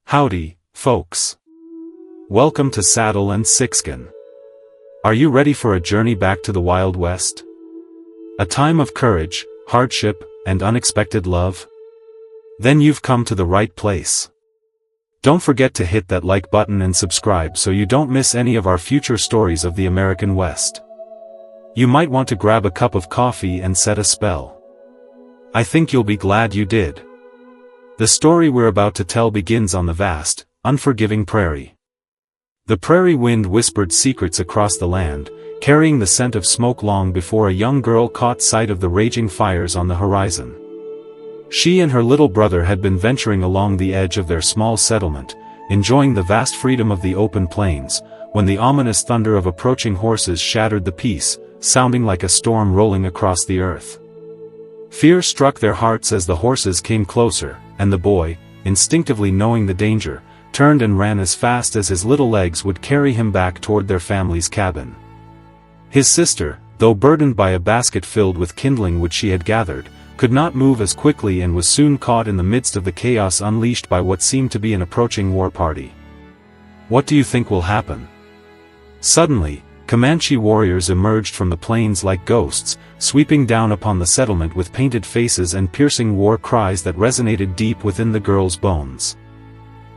Howdy, folks. Welcome to Saddle and Sixskin. Are you ready for a journey back to the Wild West? A time of courage, hardship, and unexpected love? Then you've come to the right place. Don't forget to hit that like button and subscribe so you don't miss any of our future stories of the American West. You might want to grab a cup of coffee and set a spell. I think you'll be glad you did. The story we're about to tell begins on the vast, unforgiving prairie. The prairie wind whispered secrets across the land, carrying the scent of smoke long before a young girl caught sight of the raging fires on the horizon. She and her little brother had been venturing along the edge of their small settlement, enjoying the vast freedom of the open plains, when the ominous thunder of approaching horses shattered the peace, sounding like a storm rolling across the earth. Fear struck their hearts as the horses came closer, and the boy, instinctively knowing the danger, turned and ran as fast as his little legs would carry him back toward their family's cabin. His sister, though burdened by a basket filled with kindling which she had gathered, could not move as quickly and was soon caught in the midst of the chaos unleashed by what seemed to be an approaching war party. What do you think will happen? Suddenly, Comanche warriors emerged from the plains like ghosts, sweeping down upon the settlement with painted faces and piercing war cries that resonated deep within the girl's bones.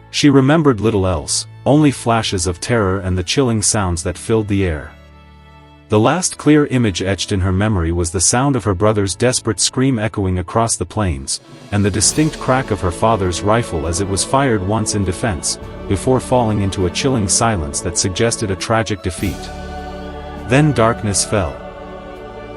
She remembered little else, only flashes of terror and the chilling sounds that filled the air. The last clear image etched in her memory was the sound of her brother's desperate scream echoing across the plains, and the distinct crack of her father's rifle as it was fired once in defense, before falling into a chilling silence that suggested a tragic defeat. Then darkness fell.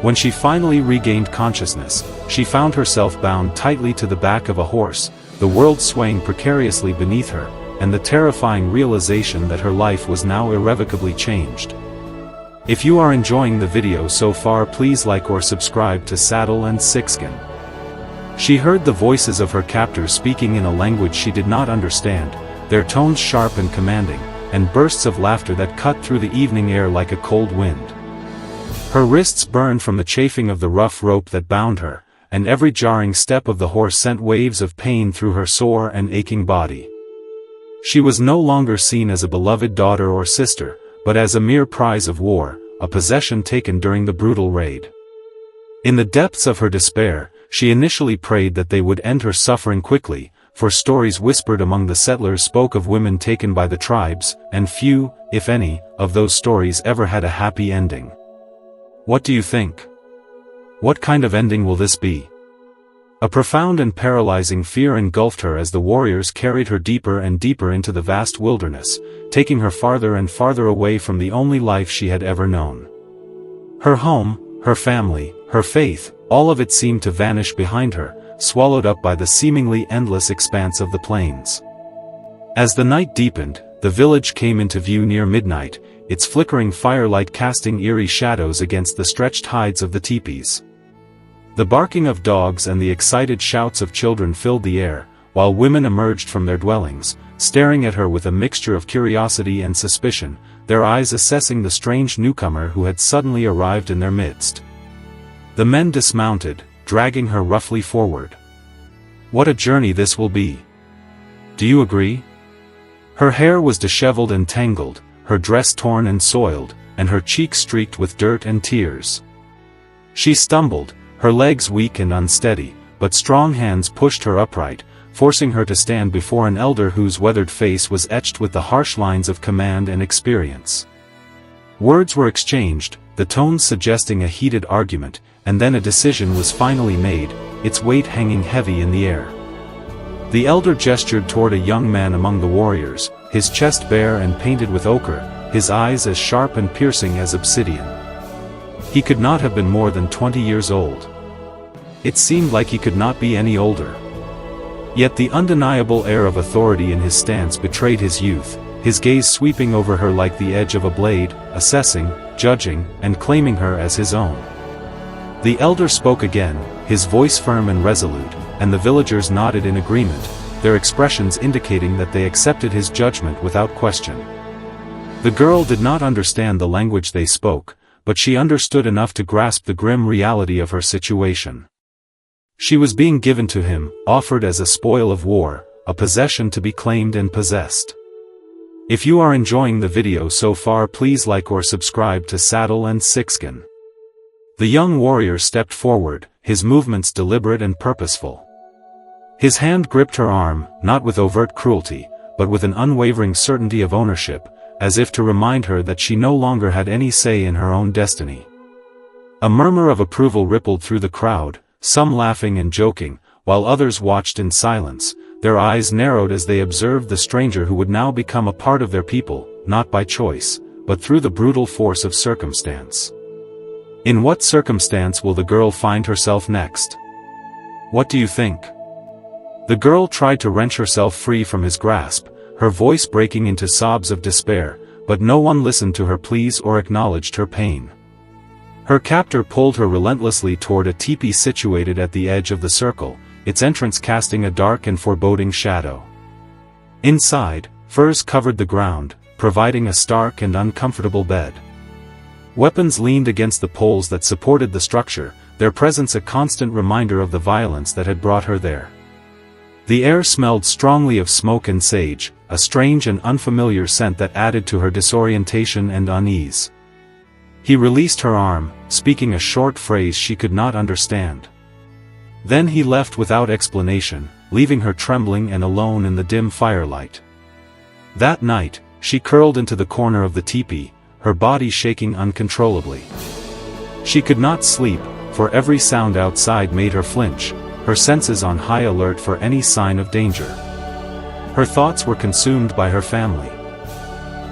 When she finally regained consciousness, she found herself bound tightly to the back of a horse, the world swaying precariously beneath her, and the terrifying realization that her life was now irrevocably changed. If you are enjoying the video so far, please like or subscribe to Saddle and Sixskin. She heard the voices of her captors speaking in a language she did not understand, their tones sharp and commanding, and bursts of laughter that cut through the evening air like a cold wind. Her wrists burned from the chafing of the rough rope that bound her, and every jarring step of the horse sent waves of pain through her sore and aching body. She was no longer seen as a beloved daughter or sister, but as a mere prize of war, a possession taken during the brutal raid. In the depths of her despair, she initially prayed that they would end her suffering quickly, for stories whispered among the settlers spoke of women taken by the tribes, and few, if any, of those stories ever had a happy ending. What do you think? What kind of ending will this be? A profound and paralyzing fear engulfed her as the warriors carried her deeper and deeper into the vast wilderness, taking her farther and farther away from the only life she had ever known. Her home, her family, her faith, all of it seemed to vanish behind her, swallowed up by the seemingly endless expanse of the plains. As the night deepened, the village came into view near midnight, its flickering firelight casting eerie shadows against the stretched hides of the teepees. The barking of dogs and the excited shouts of children filled the air, while women emerged from their dwellings, staring at her with a mixture of curiosity and suspicion, their eyes assessing the strange newcomer who had suddenly arrived in their midst. The men dismounted, dragging her roughly forward. What a journey this will be. Do you agree? Her hair was disheveled and tangled, her dress torn and soiled, and her cheeks streaked with dirt and tears. She stumbled, her legs weak and unsteady, but strong hands pushed her upright, forcing her to stand before an elder whose weathered face was etched with the harsh lines of command and experience. Words were exchanged, the tones suggesting a heated argument, and then a decision was finally made, its weight hanging heavy in the air. The elder gestured toward a young man among the warriors, his chest bare and painted with ochre, his eyes as sharp and piercing as obsidian. He could not have been more than 20 years old. It seemed like he could not be any older. Yet the undeniable air of authority in his stance betrayed his youth, his gaze sweeping over her like the edge of a blade, assessing, judging, and claiming her as his own. The elder spoke again, his voice firm and resolute, and the villagers nodded in agreement, their expressions indicating that they accepted his judgment without question. The girl did not understand the language they spoke, but she understood enough to grasp the grim reality of her situation. She was being given to him, offered as a spoil of war, a possession to be claimed and possessed. If you are enjoying the video so far, please like or subscribe to Saddle and Sixskin. The young warrior stepped forward, his movements deliberate and purposeful. His hand gripped her arm, not with overt cruelty, but with an unwavering certainty of ownership, as if to remind her that she no longer had any say in her own destiny. A murmur of approval rippled through the crowd, some laughing and joking, while others watched in silence, their eyes narrowed as they observed the stranger who would now become a part of their people, not by choice, but through the brutal force of circumstance. In what circumstance will the girl find herself next? What do you think? The girl tried to wrench herself free from his grasp, her voice breaking into sobs of despair, but no one listened to her pleas or acknowledged her pain. Her captor pulled her relentlessly toward a teepee situated at the edge of the circle, its entrance casting a dark and foreboding shadow. Inside, furs covered the ground, providing a stark and uncomfortable bed. Weapons leaned against the poles that supported the structure, their presence a constant reminder of the violence that had brought her there. The air smelled strongly of smoke and sage, a strange and unfamiliar scent that added to her disorientation and unease. He released her arm, speaking a short phrase she could not understand. Then he left without explanation, leaving her trembling and alone in the dim firelight. That night, she curled into the corner of the teepee, her body shaking uncontrollably. She could not sleep, for every sound outside made her flinch, her senses on high alert for any sign of danger. Her thoughts were consumed by her family.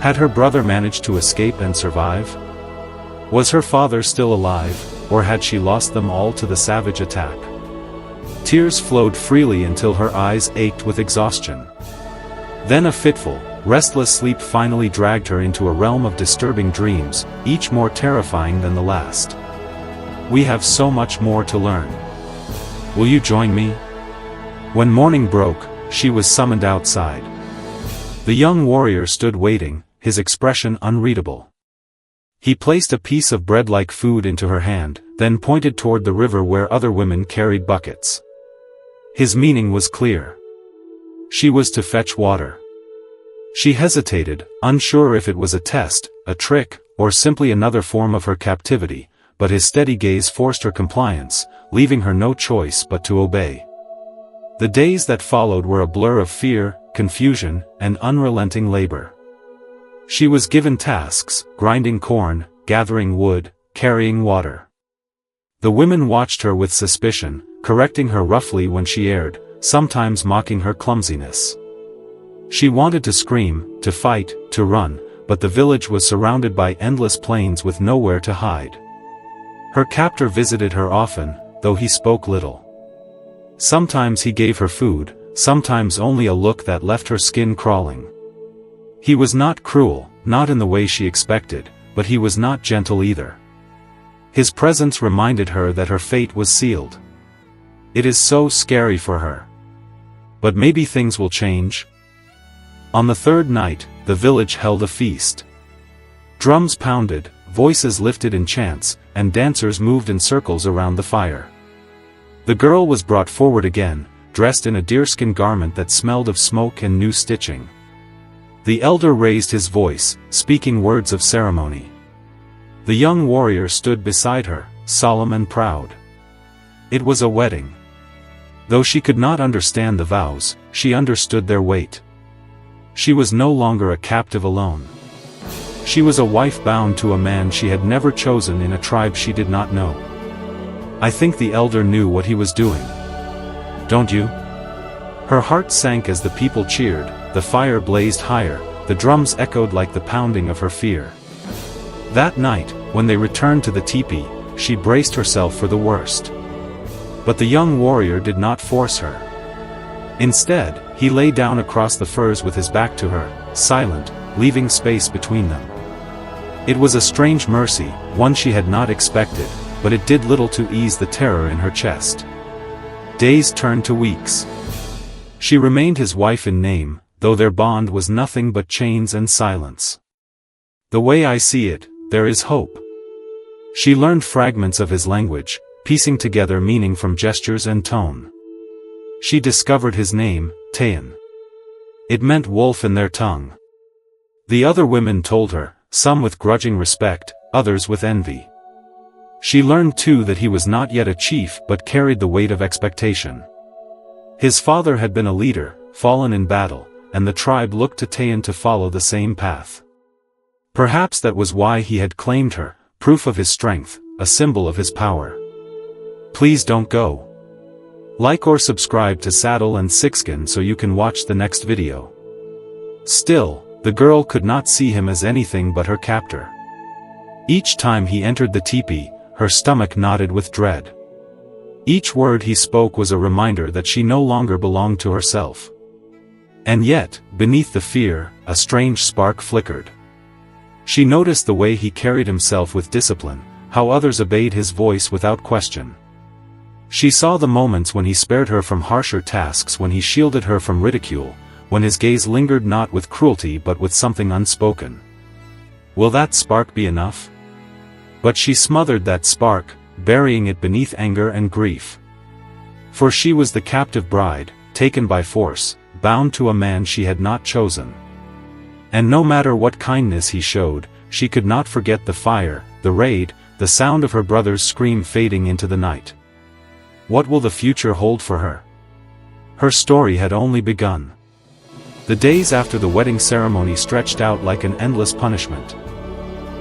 Had her brother managed to escape and survive? Was her father still alive, or had she lost them all to the savage attack? Tears flowed freely until her eyes ached with exhaustion. Then a fitful, restless sleep finally dragged her into a realm of disturbing dreams, each more terrifying than the last. We have so much more to learn. Will you join me? When morning broke, she was summoned outside. The young warrior stood waiting, his expression unreadable. He placed a piece of bread like food into her hand, then pointed toward the river where other women carried buckets. His meaning was clear. She was to fetch water. She hesitated, unsure if it was a test, a trick, or simply another form of her captivity, but his steady gaze forced her compliance, leaving her no choice but to obey. The days that followed were a blur of fear, confusion, and unrelenting labor. She was given tasks, grinding corn, gathering wood, carrying water. The women watched her with suspicion, correcting her roughly when she erred, sometimes mocking her clumsiness. She wanted to scream, to fight, to run, but the village was surrounded by endless plains with nowhere to hide. Her captor visited her often, though he spoke little. Sometimes he gave her food, sometimes only a look that left her skin crawling. He was not cruel, not in the way she expected, but he was not gentle either. His presence reminded her that her fate was sealed. It is so scary for her. But maybe things will change. On the third night, the village held a feast. Drums pounded, voices lifted in chants, and dancers moved in circles around the fire. The girl was brought forward again, dressed in a deerskin garment that smelled of smoke and new stitching. The elder raised his voice, speaking words of ceremony. The young warrior stood beside her, solemn and proud. It was a wedding. Though she could not understand the vows, she understood their weight. She was no longer a captive alone. She was a wife bound to a man she had never chosen in a tribe she did not know. I think the elder knew what he was doing. Don't you? Her heart sank as the people cheered, the fire blazed higher, the drums echoed like the pounding of her fear. That night, when they returned to the teepee, she braced herself for the worst. But the young warrior did not force her. Instead, he lay down across the furs with his back to her, silent, leaving space between them. It was a strange mercy, one she had not expected, but it did little to ease the terror in her chest. Days turned to weeks. She remained his wife in name, though their bond was nothing but chains and silence. The way I see it, there is hope. She learned fragments of his language, piecing together meaning from gestures and tone. She discovered his name, Tayan. It meant wolf in their tongue. The other women told her, some with grudging respect, others with envy. She learned too that he was not yet a chief but carried the weight of expectation. His father had been a leader, fallen in battle, and the tribe looked to Tayan to follow the same path. Perhaps that was why he had claimed her, proof of his strength, a symbol of his power. Please don't go. Like or subscribe to Saddle and Sixskin so you can watch the next video. Still, the girl could not see him as anything but her captor. Each time he entered the teepee, her stomach knotted with dread. Each word he spoke was a reminder that she no longer belonged to herself. And yet, beneath the fear, a strange spark flickered. She noticed the way he carried himself with discipline, how others obeyed his voice without question. She saw the moments when he spared her from harsher tasks, when he shielded her from ridicule, when his gaze lingered not with cruelty but with something unspoken. Will that spark be enough? But she smothered that spark, burying it beneath anger and grief. For she was the captive bride, taken by force, bound to a man she had not chosen. And no matter what kindness he showed, she could not forget the fire, the raid, the sound of her brother's scream fading into the night. What will the future hold for her? Her story had only begun. The days after the wedding ceremony stretched out like an endless punishment.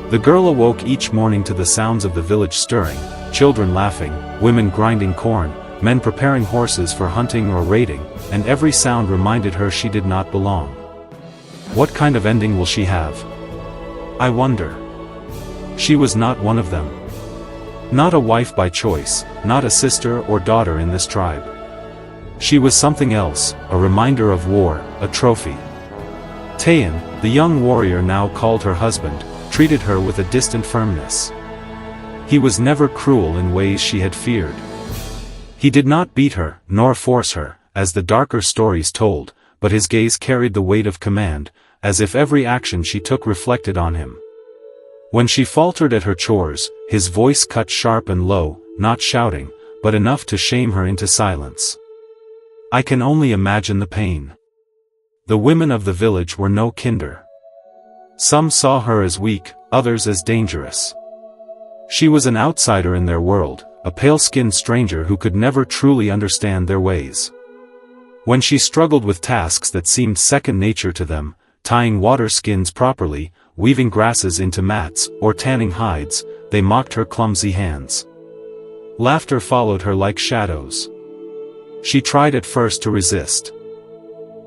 The girl awoke each morning to the sounds of the village stirring, children laughing, women grinding corn, men preparing horses for hunting or raiding, and every sound reminded her she did not belong. What kind of ending will she have? I wonder. She was not one of them. Not a wife by choice, not a sister or daughter in this tribe. She was something else, a reminder of war, a trophy. Tayan, the young warrior now called her husband, treated her with a distant firmness. He was never cruel in ways she had feared. He did not beat her, nor force her, as the darker stories told, but his gaze carried the weight of command, as if every action she took reflected on him. When she faltered at her chores, his voice cut sharp and low, not shouting, but enough to shame her into silence. I can only imagine the pain. The women of the village were no kinder. Some saw her as weak, others as dangerous. She was an outsider in their world, a pale-skinned stranger who could never truly understand their ways. When she struggled with tasks that seemed second nature to them, tying water skins properly, weaving grasses into mats, or tanning hides, they mocked her clumsy hands. Laughter followed her like shadows. She tried at first to resist.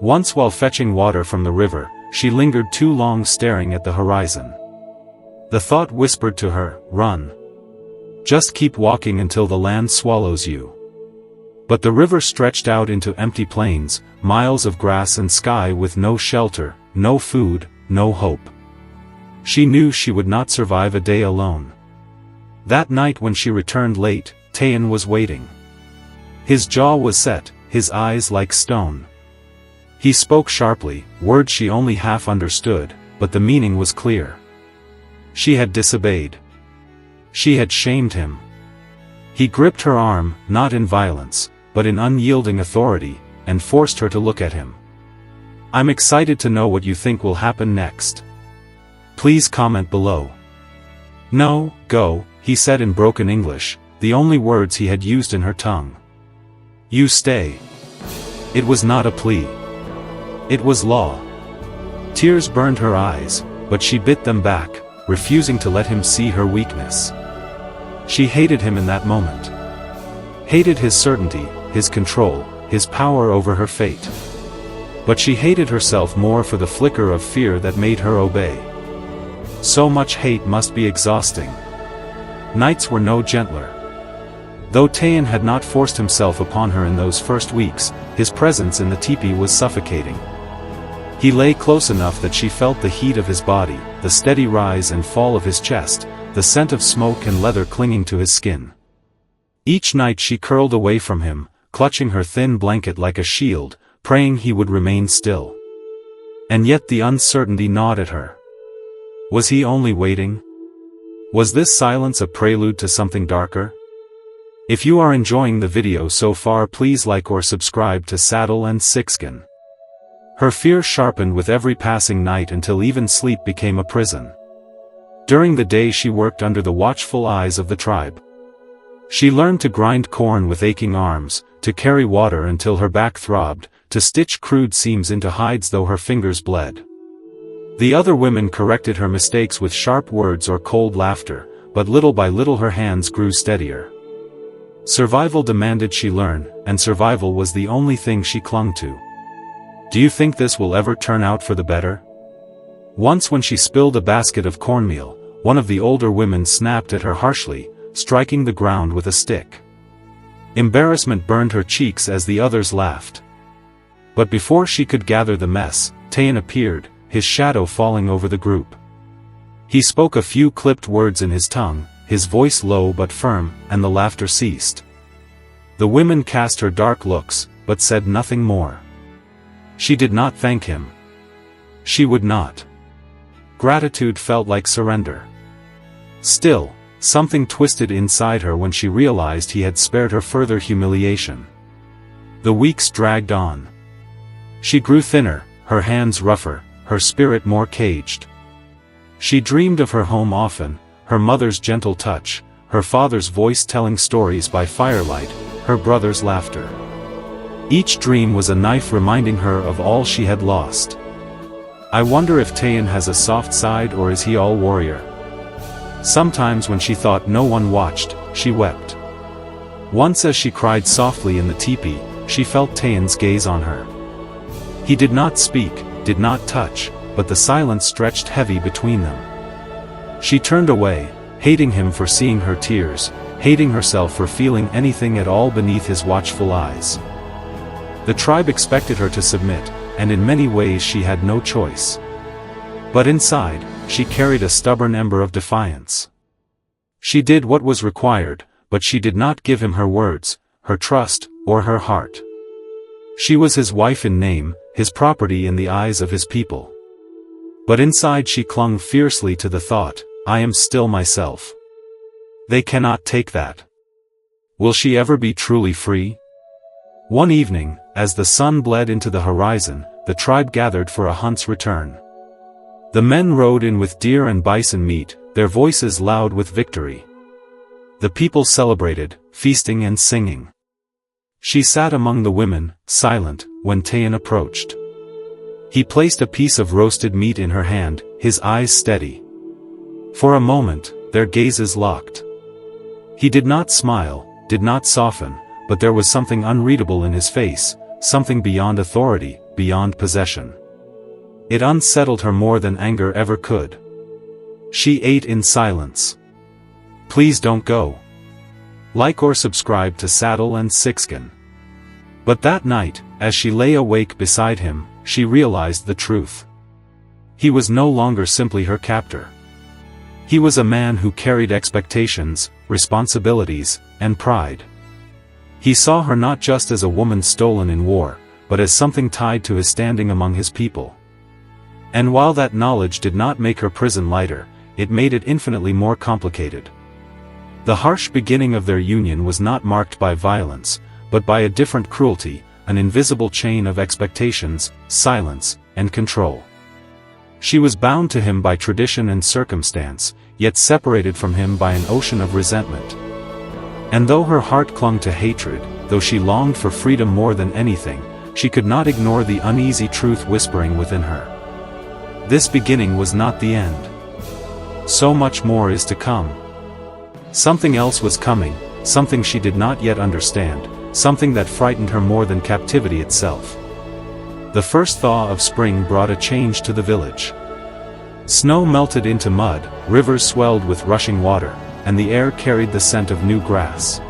Once while fetching water from the river, she lingered too long staring at the horizon. The thought whispered to her, "Run. Just keep walking until the land swallows you." But the river stretched out into empty plains, miles of grass and sky with no shelter, no food, no hope. She knew she would not survive a day alone. That night when she returned late, Tayan was waiting. His jaw was set, his eyes like stone. He spoke sharply, words she only half understood, but the meaning was clear. She had disobeyed. She had shamed him. He gripped her arm, not in violence, but in unyielding authority, and forced her to look at him. I'm excited to know what you think will happen next. Please comment below. No, go, he said in broken English, the only words he had used in her tongue. You stay. It was not a plea. It was law. Tears burned her eyes, but she bit them back, refusing to let him see her weakness. She hated him in that moment. Hated his certainty, his control, his power over her fate. But she hated herself more for the flicker of fear that made her obey. So much hate must be exhausting. Nights were no gentler. Though Tayan had not forced himself upon her in those first weeks, his presence in the teepee was suffocating. He lay close enough that she felt the heat of his body, the steady rise and fall of his chest, the scent of smoke and leather clinging to his skin. Each night she curled away from him, clutching her thin blanket like a shield, praying he would remain still. And yet the uncertainty gnawed at her. Was he only waiting? Was this silence a prelude to something darker? If you are enjoying the video so far, please like or subscribe to Saddle and Sixskin. Her fear sharpened with every passing night until even sleep became a prison. During the day she worked under the watchful eyes of the tribe. She learned to grind corn with aching arms, to carry water until her back throbbed, to stitch crude seams into hides though her fingers bled. The other women corrected her mistakes with sharp words or cold laughter, but little by little her hands grew steadier. Survival demanded she learn, and survival was the only thing she clung to. Do you think this will ever turn out for the better? Once when she spilled a basket of cornmeal, one of the older women snapped at her harshly, striking the ground with a stick. Embarrassment burned her cheeks as the others laughed. But before she could gather the mess, Tayan appeared, his shadow falling over the group. He spoke a few clipped words in his tongue, his voice low but firm, and the laughter ceased. The women cast her dark looks, but said nothing more. She did not thank him. She would not. Gratitude felt like surrender. Still, something twisted inside her when she realized he had spared her further humiliation. The weeks dragged on. She grew thinner, her hands rougher, her spirit more caged. She dreamed of her home often, her mother's gentle touch, her father's voice telling stories by firelight, her brother's laughter. Each dream was a knife reminding her of all she had lost. I wonder if Tayan has a soft side or is he all warrior? Sometimes when she thought no one watched, she wept. Once as she cried softly in the teepee, she felt Tayan's gaze on her. He did not speak, did not touch, but the silence stretched heavy between them. She turned away, hating him for seeing her tears, hating herself for feeling anything at all beneath his watchful eyes. The tribe expected her to submit, and in many ways she had no choice. But inside, she carried a stubborn ember of defiance. She did what was required, but she did not give him her words, her trust, or her heart. She was his wife in name, his property in the eyes of his people. But inside she clung fiercely to the thought, I am still myself. They cannot take that. Will she ever be truly free? One evening, as the sun bled into the horizon, the tribe gathered for a hunt's return. The men rode in with deer and bison meat, their voices loud with victory. The people celebrated, feasting and singing. She sat among the women, silent, when Tayan approached. He placed a piece of roasted meat in her hand, his eyes steady. For a moment, their gazes locked. He did not smile, did not soften, but there was something unreadable in his face, something beyond authority, beyond possession. It unsettled her more than anger ever could. She ate in silence. Please don't go. Like or subscribe to Saddle and Sixskin. But that night, as she lay awake beside him, she realized the truth. He was no longer simply her captor. He was a man who carried expectations, responsibilities, and pride. He saw her not just as a woman stolen in war, but as something tied to his standing among his people. And while that knowledge did not make her prison lighter, it made it infinitely more complicated. The harsh beginning of their union was not marked by violence, but by a different cruelty, an invisible chain of expectations, silence, and control. She was bound to him by tradition and circumstance, yet separated from him by an ocean of resentment. And though her heart clung to hatred, though she longed for freedom more than anything, she could not ignore the uneasy truth whispering within her. This beginning was not the end. So much more is to come. Something else was coming, something she did not yet understand, something that frightened her more than captivity itself. The first thaw of spring brought a change to the village. Snow melted into mud, rivers swelled with rushing water, and the air carried the scent of new grass.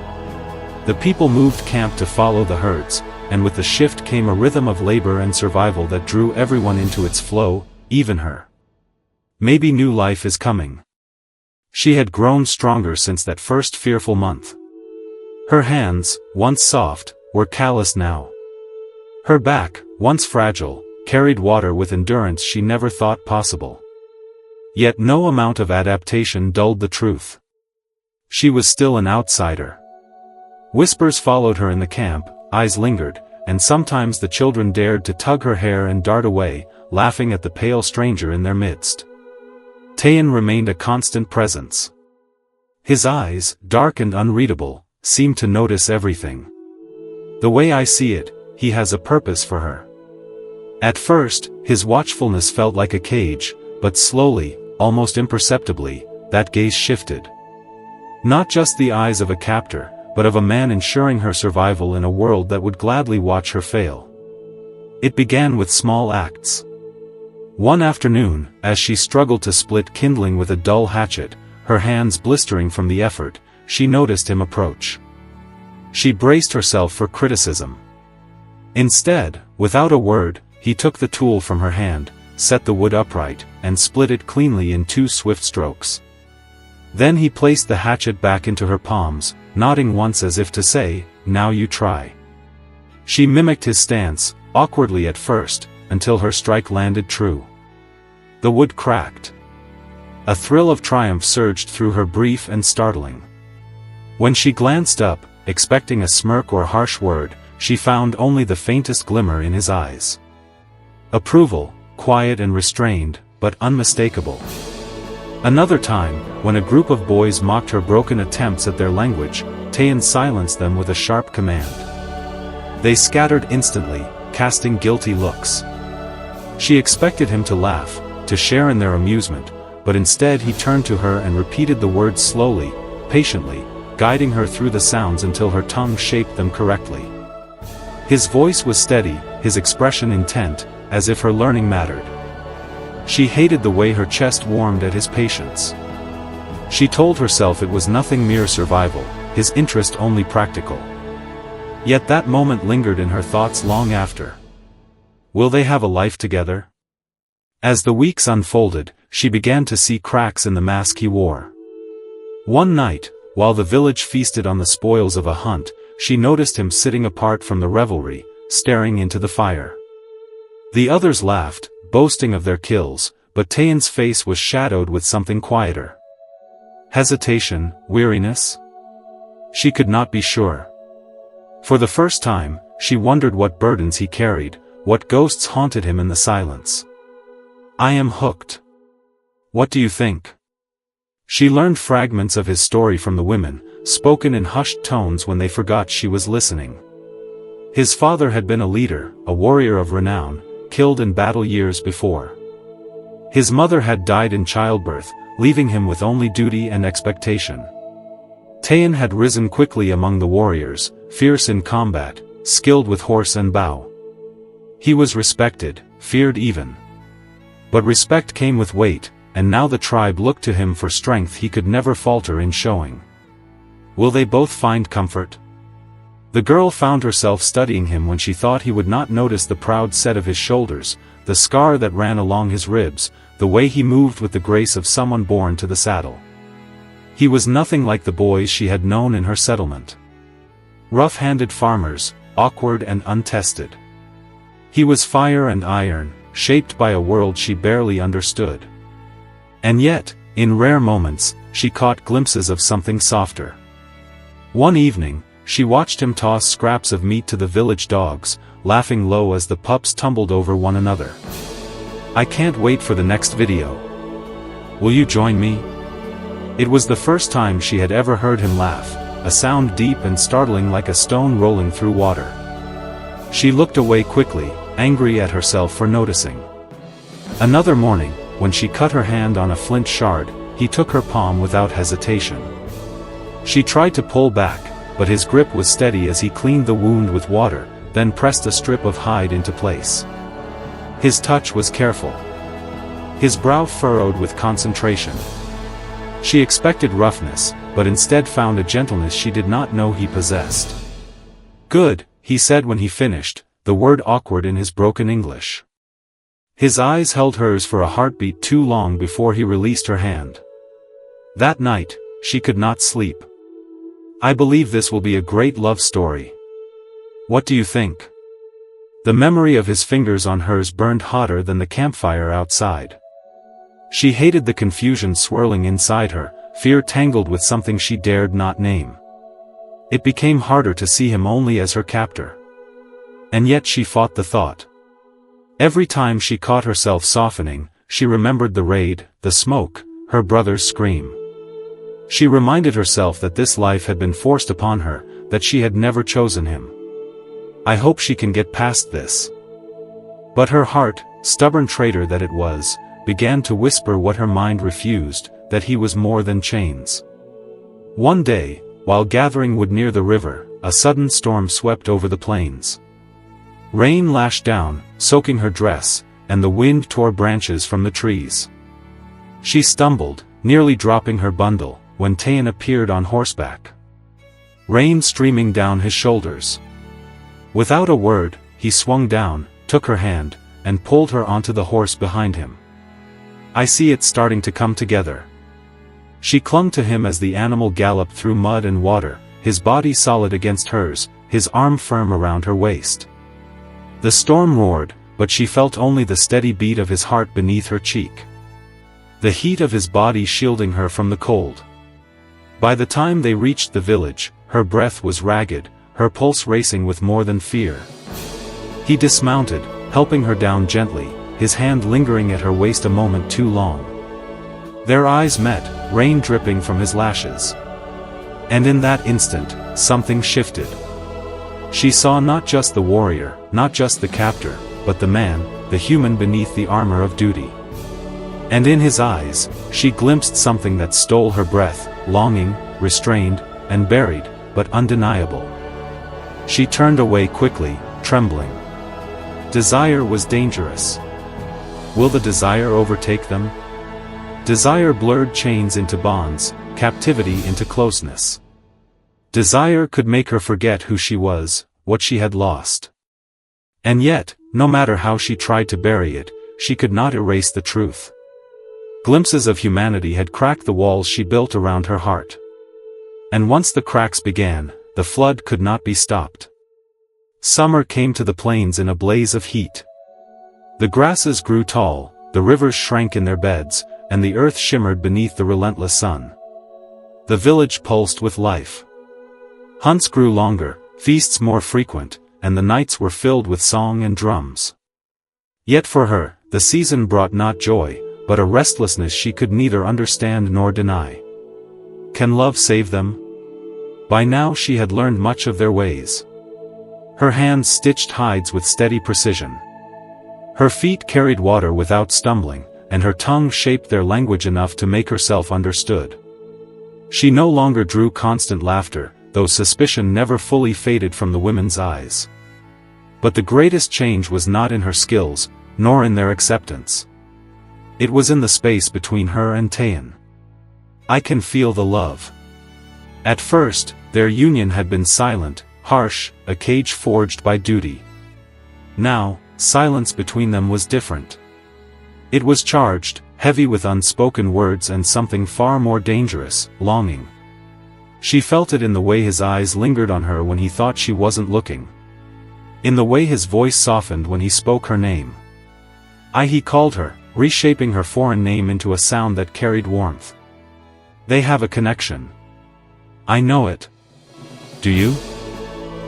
The people moved camp to follow the herds, and with the shift came a rhythm of labor and survival that drew everyone into its flow, even her. Maybe new life is coming. She had grown stronger since that first fearful month. Her hands, once soft, were callous now. Her back, once fragile, carried water with endurance she never thought possible. Yet no amount of adaptation dulled the truth. She was still an outsider. Whispers followed her in the camp, eyes lingered, and sometimes the children dared to tug her hair and dart away, laughing at the pale stranger in their midst. Taein remained a constant presence. His eyes, dark and unreadable, seemed to notice everything. The way I see it, he has a purpose for her. At first, his watchfulness felt like a cage, but slowly, almost imperceptibly, that gaze shifted. Not just the eyes of a captor, but of a man ensuring her survival in a world that would gladly watch her fail. It began with small acts. One afternoon, as she struggled to split kindling with a dull hatchet, her hands blistering from the effort, she noticed him approach. She braced herself for criticism. Instead, without a word, he took the tool from her hand, set the wood upright, and split it cleanly in 2 swift strokes. Then he placed the hatchet back into her palms, nodding once as if to say, "Now you try." She mimicked his stance, awkwardly at first, until her strike landed true. The wood cracked. A thrill of triumph surged through her, brief and startling. When she glanced up, expecting a smirk or harsh word, she found only the faintest glimmer in his eyes. Approval, quiet and restrained, but unmistakable. Another time, when a group of boys mocked her broken attempts at their language, Taein silenced them with a sharp command. They scattered instantly, casting guilty looks. She expected him to laugh, to share in their amusement, but instead he turned to her and repeated the words slowly, patiently, guiding her through the sounds until her tongue shaped them correctly. His voice was steady, his expression intent, as if her learning mattered. She hated the way her chest warmed at his patience. She told herself it was nothing mere survival, his interest only practical. Yet that moment lingered in her thoughts long after. Will they have a life together? As the weeks unfolded, she began to see cracks in the mask he wore. One night, while the village feasted on the spoils of a hunt, she noticed him sitting apart from the revelry, staring into the fire. The others laughed, boasting of their kills, but Taein's face was shadowed with something quieter. Hesitation, weariness? She could not be sure. For the first time, she wondered what burdens he carried, what ghosts haunted him in the silence. "I am hooked. What do you think?" She learned fragments of his story from the women, spoken in hushed tones when they forgot she was listening. His father had been a leader, a warrior of renown, killed in battle years before. His mother had died in childbirth, leaving him with only duty and expectation. Taein had risen quickly among the warriors, fierce in combat, skilled with horse and bow. He was respected, feared even. But respect came with weight, and now the tribe looked to him for strength he could never falter in showing. Will they both find comfort? The girl found herself studying him when she thought he would not notice the proud set of his shoulders, the scar that ran along his ribs, the way he moved with the grace of someone born to the saddle. He was nothing like the boys she had known in her settlement. Rough-handed farmers, awkward and untested. He was fire and iron, shaped by a world she barely understood. And yet, in rare moments, she caught glimpses of something softer. One evening, she watched him toss scraps of meat to the village dogs, laughing low as the pups tumbled over one another. "I can't wait for the next video. Will you join me?" It was the first time she had ever heard him laugh, a sound deep and startling like a stone rolling through water. She looked away quickly, angry at herself for noticing. Another morning, when she cut her hand on a flint shard, he took her palm without hesitation. She tried to pull back, but his grip was steady as he cleaned the wound with water, then pressed a strip of hide into place. His touch was careful. His brow furrowed with concentration. She expected roughness, but instead found a gentleness she did not know he possessed. "Good," he said when he finished, the word awkward in his broken English. His eyes held hers for a heartbeat too long before he released her hand. That night, she could not sleep. "I believe this will be a great love story. What do you think?" The memory of his fingers on hers burned hotter than the campfire outside. She hated the confusion swirling inside her, fear tangled with something she dared not name. It became harder to see him only as her captor. And yet she fought the thought. Every time she caught herself softening, she remembered the raid, the smoke, her brother's scream. She reminded herself that this life had been forced upon her, that she had never chosen him. I hope she can get past this. But her heart, stubborn traitor that it was, began to whisper what her mind refused, that he was more than chains. One day, while gathering wood near the river, a sudden storm swept over the plains. Rain lashed down, soaking her dress, and the wind tore branches from the trees. She stumbled, nearly dropping her bundle, when Tayan appeared on horseback. Rain streaming down his shoulders. Without a word, he swung down, took her hand, and pulled her onto the horse behind him. I see it starting to come together. She clung to him as the animal galloped through mud and water, his body solid against hers, his arm firm around her waist. The storm roared, but she felt only the steady beat of his heart beneath her cheek. The heat of his body shielding her from the cold. By the time they reached the village, her breath was ragged, her pulse racing with more than fear. He dismounted, helping her down gently, his hand lingering at her waist a moment too long. Their eyes met, rain dripping from his lashes. And in that instant, something shifted. She saw not just the warrior, not just the captor, but the man, the human beneath the armor of duty. And in his eyes, she glimpsed something that stole her breath, longing, restrained, and buried, but undeniable. She turned away quickly, trembling. Desire was dangerous. Will the desire overtake them? Desire blurred chains into bonds, captivity into closeness. Desire could make her forget who she was, what she had lost. And yet, no matter how she tried to bury it, she could not erase the truth. Glimpses of humanity had cracked the walls she built around her heart. And once the cracks began, the flood could not be stopped. Summer came to the plains in a blaze of heat. The grasses grew tall, the rivers shrank in their beds, and the earth shimmered beneath the relentless sun. The village pulsed with life. Hunts grew longer, feasts more frequent, and the nights were filled with song and drums. Yet for her, the season brought not joy, but a restlessness she could neither understand nor deny. Can love save them? By now she had learned much of their ways. Her hands stitched hides with steady precision. Her feet carried water without stumbling, and her tongue shaped their language enough to make herself understood. She no longer drew constant laughter, though suspicion never fully faded from the women's eyes. But the greatest change was not in her skills, nor in their acceptance. It was in the space between her and Tayan. I can feel the love. At first, their union had been silent, harsh, a cage forged by duty. Now, silence between them was different. It was charged, heavy with unspoken words and something far more dangerous, longing. She felt it in the way his eyes lingered on her when he thought she wasn't looking. In the way his voice softened when he spoke her name. He called her, reshaping her foreign name into a sound that carried warmth. They have a connection. I know it. Do you?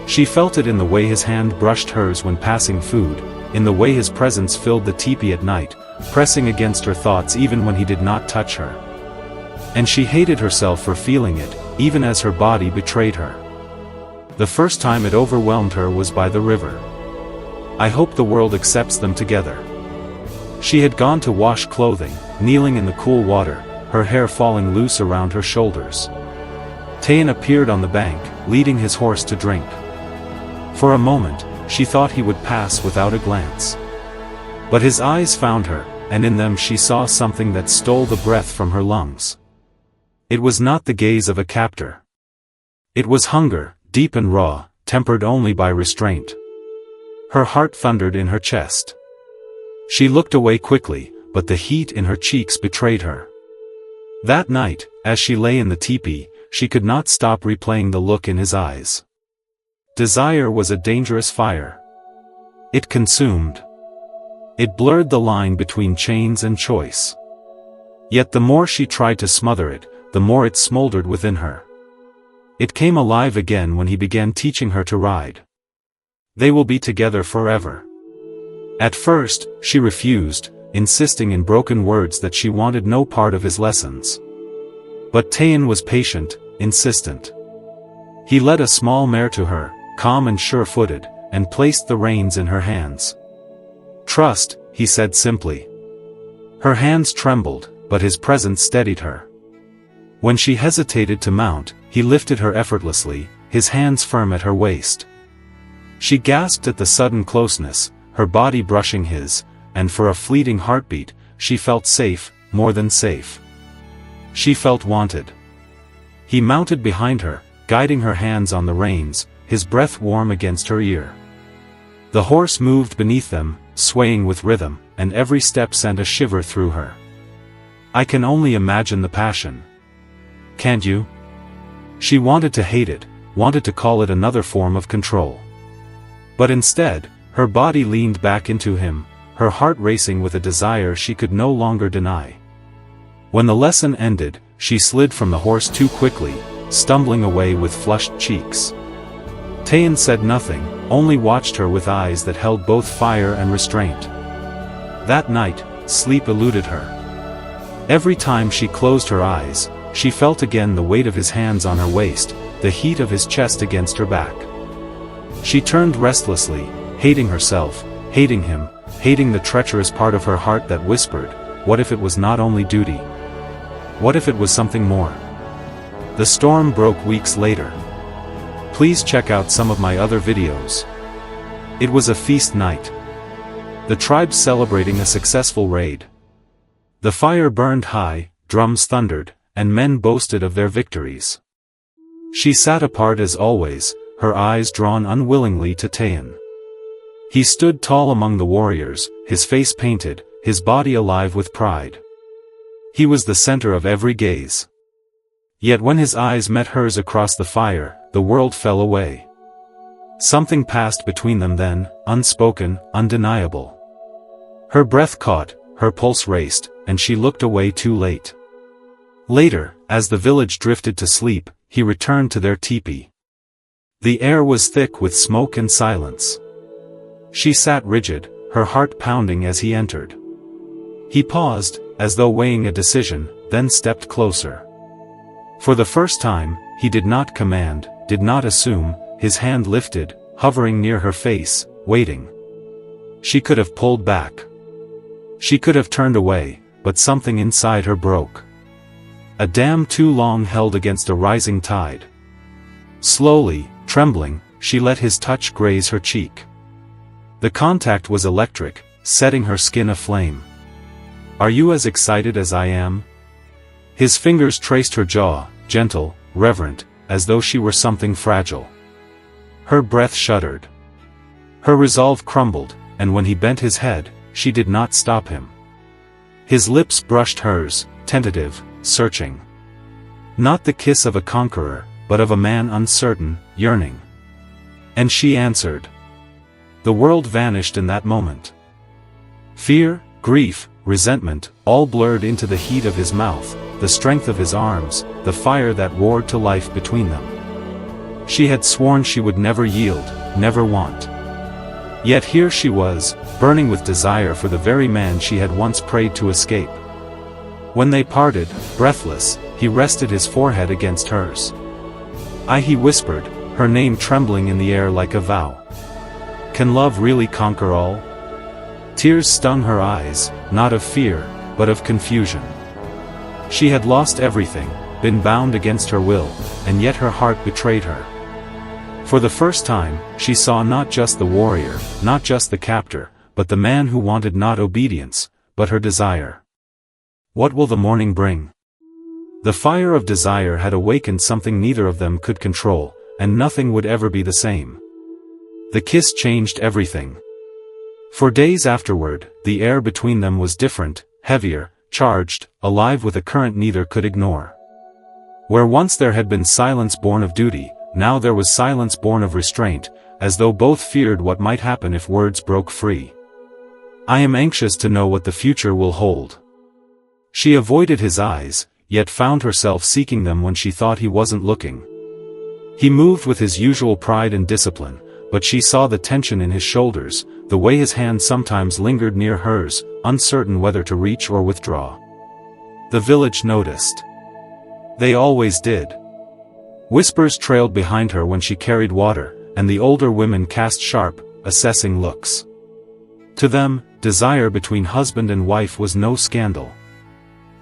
She felt it in the way his hand brushed hers when passing food, in the way his presence filled the teepee at night, pressing against her thoughts even when he did not touch her. And she hated herself for feeling it, even as her body betrayed her. The first time it overwhelmed her was by the river. I hope the world accepts them together. She had gone to wash clothing, kneeling in the cool water, her hair falling loose around her shoulders. Tayan appeared on the bank, leading his horse to drink. For a moment, she thought he would pass without a glance. But his eyes found her, and in them she saw something that stole the breath from her lungs. It was not the gaze of a captor. It was hunger, deep and raw, tempered only by restraint. Her heart thundered in her chest. She looked away quickly, but the heat in her cheeks betrayed her. That night, as she lay in the teepee, she could not stop replaying the look in his eyes. Desire was a dangerous fire. It consumed. It blurred the line between chains and choice. Yet the more she tried to smother it, the more it smoldered within her. It came alive again when he began teaching her to ride. They will be together forever. At first, she refused, insisting in broken words that she wanted no part of his lessons. But Tayan was patient, insistent. He led a small mare to her, calm and sure-footed, and placed the reins in her hands. "Trust," he said simply. Her hands trembled, but his presence steadied her. When she hesitated to mount, he lifted her effortlessly, his hands firm at her waist. She gasped at the sudden closeness, her body brushing his, and for a fleeting heartbeat, she felt safe, more than safe. She felt wanted. He mounted behind her, guiding her hands on the reins, his breath warm against her ear. The horse moved beneath them, swaying with rhythm, and every step sent a shiver through her. "I can only imagine the passion. Can't you?" She wanted to hate it, wanted to call it another form of control. But instead, her body leaned back into him, her heart racing with a desire she could no longer deny. When the lesson ended, she slid from the horse too quickly, stumbling away with flushed cheeks. Tayan said nothing, only watched her with eyes that held both fire and restraint. That night, sleep eluded her. Every time she closed her eyes, she felt again the weight of his hands on her waist, the heat of his chest against her back. She turned restlessly, hating herself, hating him, hating the treacherous part of her heart that whispered, what if it was not only duty? What if it was something more? The storm broke weeks later. Please check out some of my other videos. It was a feast night. The tribes celebrating a successful raid. The fire burned high, drums thundered, and men boasted of their victories. She sat apart as always, her eyes drawn unwillingly to Tayan. He stood tall among the warriors, his face painted, his body alive with pride. He was the center of every gaze. Yet when his eyes met hers across the fire, the world fell away. Something passed between them then, unspoken, undeniable. Her breath caught, her pulse raced, and she looked away too late. Later, as the village drifted to sleep, he returned to their teepee. The air was thick with smoke and silence. She sat rigid, her heart pounding as he entered. He paused, as though weighing a decision, then stepped closer. For the first time, he did not command, did not assume, his hand lifted, hovering near her face, waiting. She could have pulled back. She could have turned away, but something inside her broke. A dam too long held against a rising tide. Slowly, trembling, she let his touch graze her cheek. The contact was electric, setting her skin aflame. "Are you as excited as I am?" His fingers traced her jaw, gentle, reverent, as though she were something fragile. Her breath shuddered. Her resolve crumbled, and when he bent his head, she did not stop him. His lips brushed hers, tentative, searching. Not the kiss of a conqueror, but of a man uncertain, yearning. And she answered. The world vanished in that moment. Fear, grief, resentment, all blurred into the heat of his mouth, the strength of his arms, the fire that roared to life between them. She had sworn she would never yield, never want. Yet here she was, burning with desire for the very man she had once prayed to escape. When they parted, breathless, he rested his forehead against hers. He whispered, her name trembling in the air like a vow. Can love really conquer all? Tears stung her eyes, not of fear, but of confusion. She had lost everything, been bound against her will, and yet her heart betrayed her. For the first time, she saw not just the warrior, not just the captor, but the man who wanted not obedience, but her desire. What will the morning bring? The fire of desire had awakened something neither of them could control, and nothing would ever be the same. The kiss changed everything. For days afterward, the air between them was different, heavier, charged, alive with a current neither could ignore. Where once there had been silence born of duty, now there was silence born of restraint, as though both feared what might happen if words broke free. I am anxious to know what the future will hold. She avoided his eyes, yet found herself seeking them when she thought he wasn't looking. He moved with his usual pride and discipline, but she saw the tension in his shoulders, the way his hand sometimes lingered near hers, uncertain whether to reach or withdraw. The village noticed. They always did. Whispers trailed behind her when she carried water, and the older women cast sharp, assessing looks. To them, desire between husband and wife was no scandal.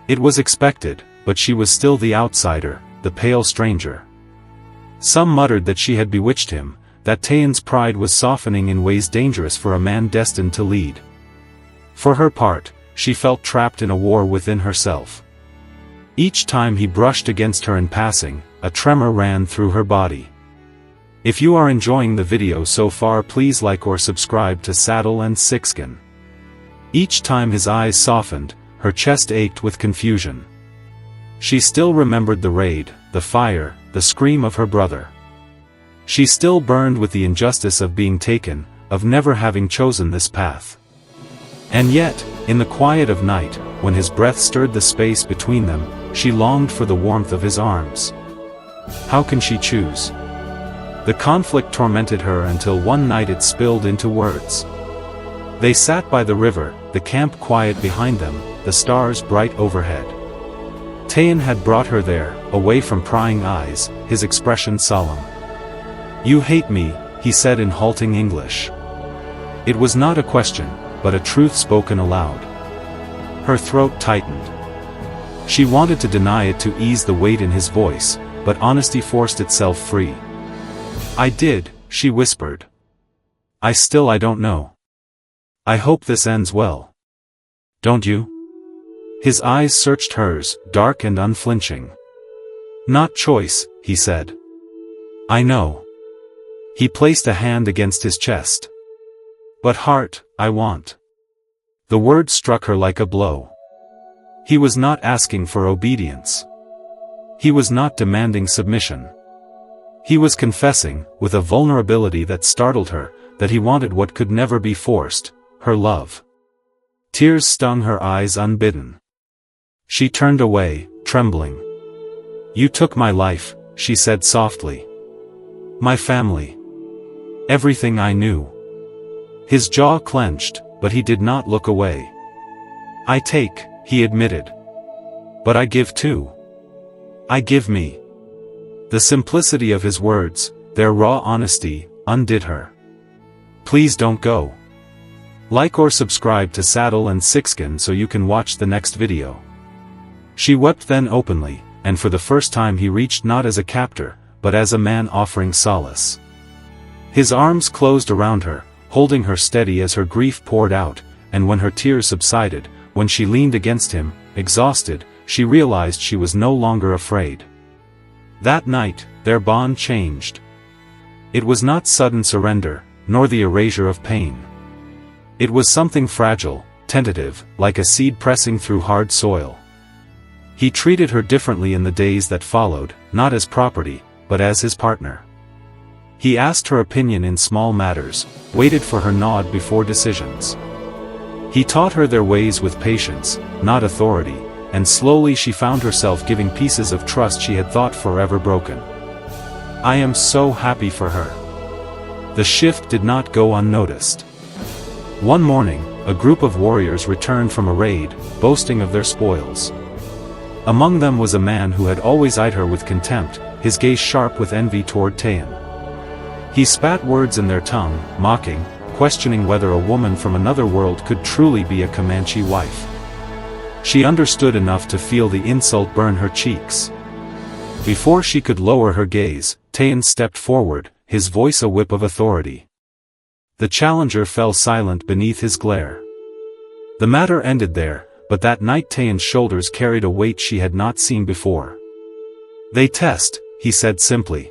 It was expected, but she was still the outsider, the pale stranger. Some muttered that she had bewitched him, that Tayan's pride was softening in ways dangerous for a man destined to lead. For her part, she felt trapped in a war within herself. Each time he brushed against her in passing, a tremor ran through her body. If you are enjoying the video so far, please like or subscribe to Saddle and Sixskin. Each time his eyes softened, her chest ached with confusion. She still remembered the raid, the fire, the scream of her brother. She still burned with the injustice of being taken, of never having chosen this path. And yet, in the quiet of night, when his breath stirred the space between them, she longed for the warmth of his arms. How can she choose? The conflict tormented her until one night it spilled into words. They sat by the river, the camp quiet behind them, the stars bright overhead. Tayan had brought her there, away from prying eyes, his expression solemn. "You hate me," he said in halting English. It was not a question, but a truth spoken aloud. Her throat tightened. She wanted to deny it to ease the weight in his voice, but honesty forced itself free. "I did," she whispered. I don't know. I hope this ends well. Don't you?" His eyes searched hers, dark and unflinching. "Not choice," he said. "I know." He placed a hand against his chest. "But heart, I want." The word struck her like a blow. He was not asking for obedience. He was not demanding submission. He was confessing, with a vulnerability that startled her, that he wanted what could never be forced, her love. Tears stung her eyes unbidden. She turned away, trembling. "You took my life," she said softly. "My family. Everything I knew." His jaw clenched, but he did not look away. "I take," he admitted. "But I give too. I give me." The simplicity of his words, their raw honesty, undid her. Please don't go. Like or subscribe to Saddle and Sixskin so you can watch the next video. She wept then openly, and for the first time he reached not as a captor, but as a man offering solace. His arms closed around her, holding her steady as her grief poured out, and when her tears subsided, when she leaned against him, exhausted, she realized she was no longer afraid. That night, their bond changed. It was not sudden surrender, nor the erasure of pain. It was something fragile, tentative, like a seed pressing through hard soil. He treated her differently in the days that followed, not as property, but as his partner. He asked her opinion in small matters, waited for her nod before decisions. He taught her their ways with patience, not authority, and slowly she found herself giving pieces of trust she had thought forever broken. I am so happy for her. The shift did not go unnoticed. One morning, a group of warriors returned from a raid, boasting of their spoils. Among them was a man who had always eyed her with contempt, his gaze sharp with envy toward Tayan. He spat words in their tongue, mocking, questioning whether a woman from another world could truly be a Comanche wife. She understood enough to feel the insult burn her cheeks. Before she could lower her gaze, Tayan stepped forward, his voice a whip of authority. The challenger fell silent beneath his glare. The matter ended there, but that night Tayan's shoulders carried a weight she had not seen before. They test, he said simply.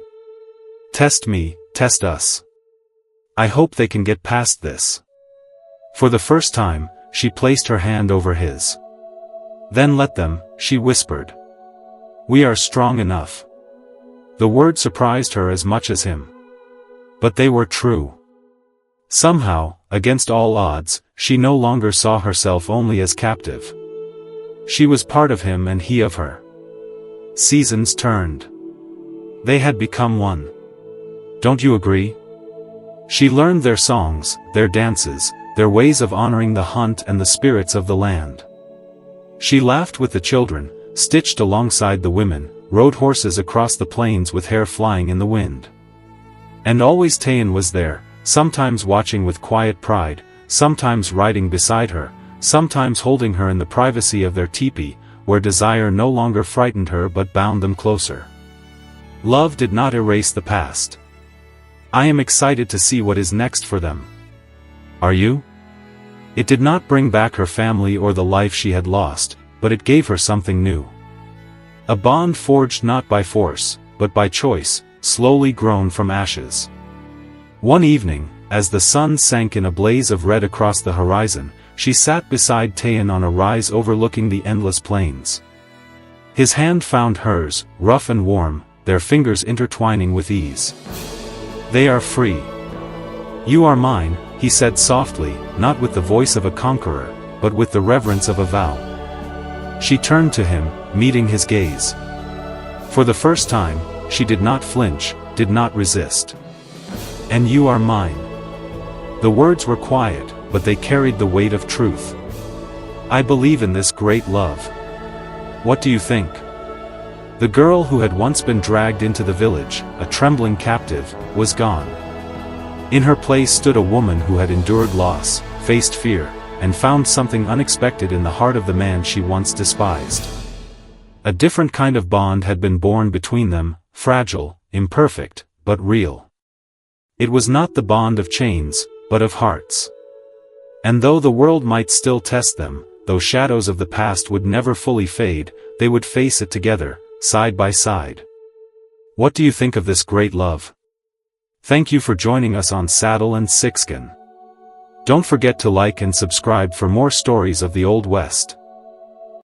Test me, test us. I hope they can get past this. For the first time, she placed her hand over his. Then let them, she whispered. We are strong enough. The word surprised her as much as him. But they were true. Somehow, against all odds, she no longer saw herself only as captive. She was part of him and he of her. Seasons turned. They had become one. Don't you agree? She learned their songs, their dances, their ways of honoring the hunt and the spirits of the land. She laughed with the children, stitched alongside the women, rode horses across the plains with hair flying in the wind. And always Tayin was there, sometimes watching with quiet pride, sometimes riding beside her, sometimes holding her in the privacy of their teepee, where desire no longer frightened her but bound them closer. Love did not erase the past. I am excited to see what is next for them. Are you? It did not bring back her family or the life she had lost, but it gave her something new. A bond forged not by force, but by choice, slowly grown from ashes. One evening, as the sun sank in a blaze of red across the horizon, she sat beside Tayin on a rise overlooking the endless plains. His hand found hers, rough and warm, their fingers intertwining with ease. They are free. You are mine, he said softly, not with the voice of a conqueror, but with the reverence of a vow. She turned to him, meeting his gaze. For the first time, she did not flinch, did not resist. And you are mine. The words were quiet, but they carried the weight of truth. I believe in this great love. What do you think? The girl who had once been dragged into the village, a trembling captive, was gone. In her place stood a woman who had endured loss, faced fear, and found something unexpected in the heart of the man she once despised. A different kind of bond had been born between them, fragile, imperfect, but real. It was not the bond of chains, but of hearts. And though the world might still test them, though shadows of the past would never fully fade, they would face it together, side by side. What do you think of this great love? Thank you for joining us on Saddle and Sixskin. Don't forget to like and subscribe for more stories of the Old West.